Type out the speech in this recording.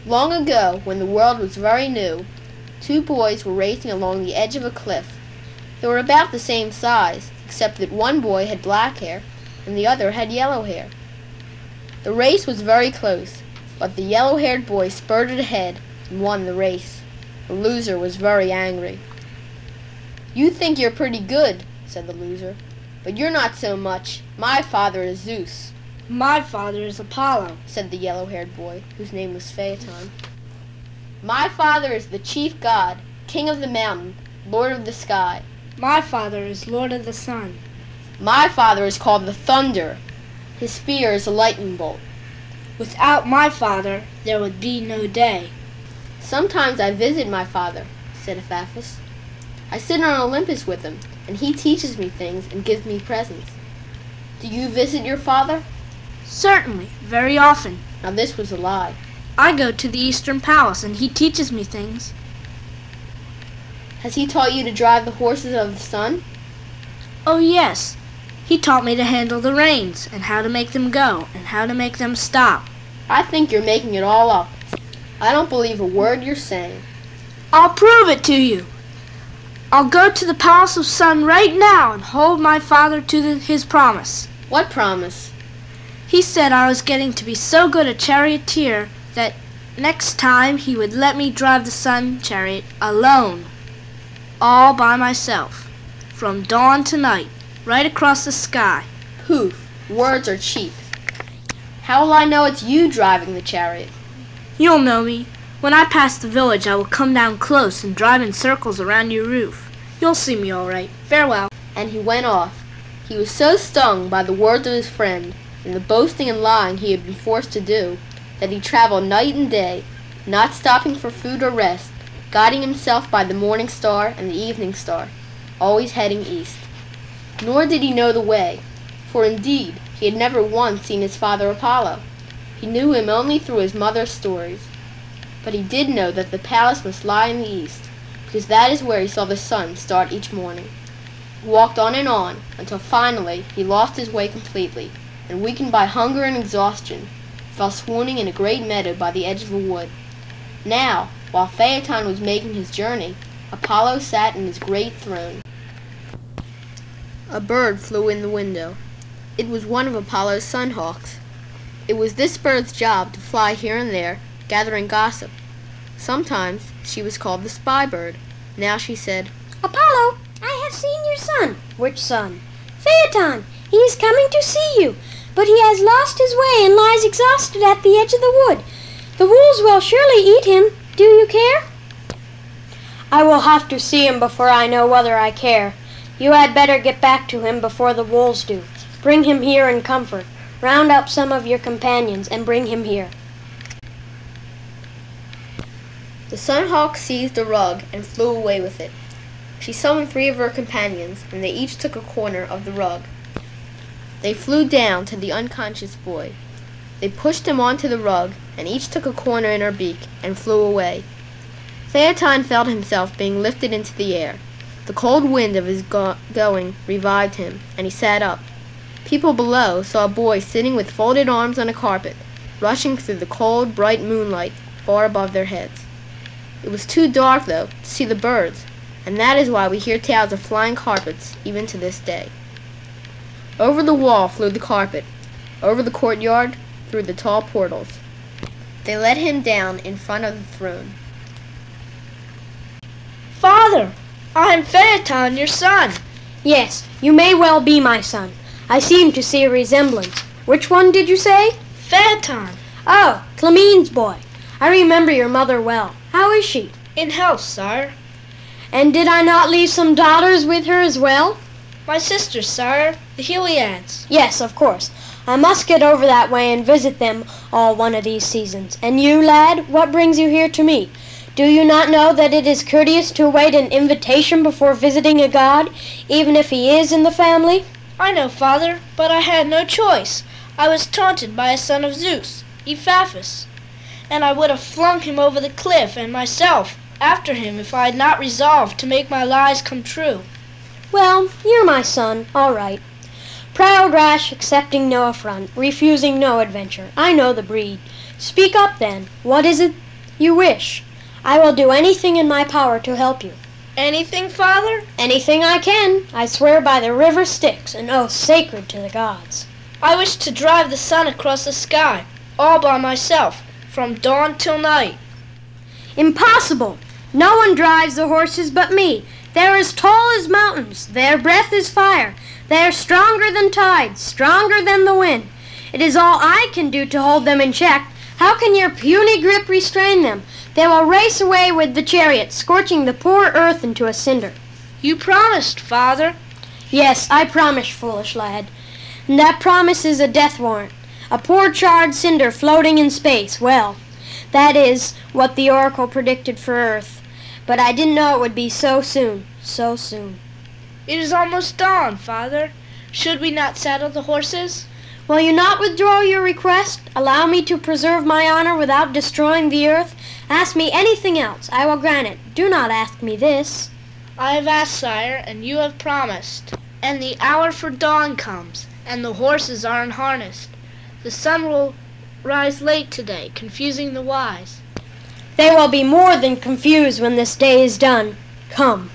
Long ago, when the world was very new, two boys were racing along the edge of a cliff. They were about the same size, except that one boy had black hair and the other had yellow hair. The race was very close, but the yellow-haired boy spurted ahead and won the race. The loser was very angry. "You think you're pretty good," said the loser, "but you're not so much. My father is Zeus." "My father is Apollo," said the yellow-haired boy, whose name was Phaeton. "My father is the chief god, king of the mountain, lord of the sky." "My father is Lord of the Sun." "My father is called the Thunder. His spear is a lightning bolt." "Without my father, there would be no day." "Sometimes I visit my father," said Epaphras. "I sit on Olympus with him, and he teaches me things and gives me presents. Do you visit your father?" "Certainly, very often." Now this was a lie. "I go to the Eastern Palace, and he teaches me things." "Has he taught you to drive the horses of the sun?" "Oh, yes. He taught me to handle the reins, and how to make them go, and how to make them stop." "I think you're making it all up. I don't believe a word you're saying." "I'll prove it to you. I'll go to the Palace of Sun right now and hold my father to his promise." "What promise?" "He said I was getting to be so good a charioteer that next time he would let me drive the sun chariot alone, all by myself, from dawn to night, right across the sky." "Poof, words are cheap. How will I know it's you driving the chariot?" "You'll know me. When I pass the village, I will come down close and drive in circles around your roof. You'll see me all right. Farewell." And he went off. He was so stung by the words of his friend and the boasting and lying he had been forced to do that he traveled night and day, not stopping for food or rest, guiding himself by the morning star and the evening star, always heading east. Nor did he know the way, for indeed he had never once seen his father Apollo. He knew him only through his mother's stories. But he did know that the palace must lie in the east, because that is where he saw the sun start each morning. He walked on and on, until finally he lost his way completely, and weakened by hunger and exhaustion, fell swooning in a great meadow by the edge of a wood. Now, while Phaeton was making his journey, Apollo sat in his great throne. A bird flew in the window. It was one of Apollo's sun-hawks. It was this bird's job to fly here and there, gathering gossip. Sometimes she was called the spy bird. Now she said, "Apollo, I have seen your son." "Which son?" "Phaeton. He is coming to see you, but he has lost his way and lies exhausted at the edge of the wood. The wolves will surely eat him. Do you care?" "I will have to see him before I know whether I care. You had better get back to him before the wolves do. Bring him here in comfort. Round up some of your companions and bring him here." The sun-hawk seized a rug and flew away with it. She summoned 3 of her companions, and they each took a corner of the rug. They flew down to the unconscious boy. They pushed him onto the rug, and each took a corner in her beak, and flew away. Phaeton felt himself being lifted into the air. The cold wind of his going revived him, and he sat up. People below saw a boy sitting with folded arms on a carpet, rushing through the cold, bright moonlight far above their heads. It was too dark, though, to see the birds, and that is why we hear tales of flying carpets even to this day. Over the wall flew the carpet, over the courtyard, through the tall portals. They led him down in front of the throne. "Father, I am Phaeton, your son." "Yes, you may well be my son. I seem to see a resemblance. Which one did you say?" "Phaeton." "Oh, Clemine's boy. I remember your mother well. How is she?" "In health, sire." "And did I not leave some daughters with her as well?" "My sisters, sire, the Heliads." "Yes, of course. I must get over that way and visit them all one of these seasons. And you, lad, what brings you here to me? Do you not know that it is courteous to await an invitation before visiting a god, even if he is in the family?" "I know, father, but I had no choice. I was taunted by a son of Zeus, Epaphras, and I would have flung him over the cliff and myself after him if I had not resolved to make my lies come true." "Well, you're my son, all right. Proud, rash, accepting no affront, refusing no adventure. I know the breed. Speak up, then. What is it you wish. I will do anything in my power to help you. Anything, Father? Anything I can. I swear by the river Styx, an oath sacred to the gods. I wish to drive the sun across the sky, all by myself, from dawn till night. Impossible! No one drives the horses but me. They are as tall as mountains. Their breath is fire. They are stronger than tides, stronger than the wind. It is all I can do to hold them in check. How can your puny grip restrain them? They will race away with the chariot, scorching the poor earth into a cinder. You promised, Father. Yes, I promise, foolish lad. And that promise is a death warrant. A poor charred cinder floating in space. Well, that is what the oracle predicted for Earth. But I didn't know it would be so soon, so soon. It is almost dawn, Father. Should we not saddle the horses? Will you not withdraw your request? Allow me to preserve my honor without destroying the earth? Ask me anything else. I will grant it. Do not ask me this. I have asked, sire, and you have promised. And the hour for dawn comes, and the horses are unharnessed. The sun will rise late today, confusing the wise. They will be more than confused when this day is done. Come.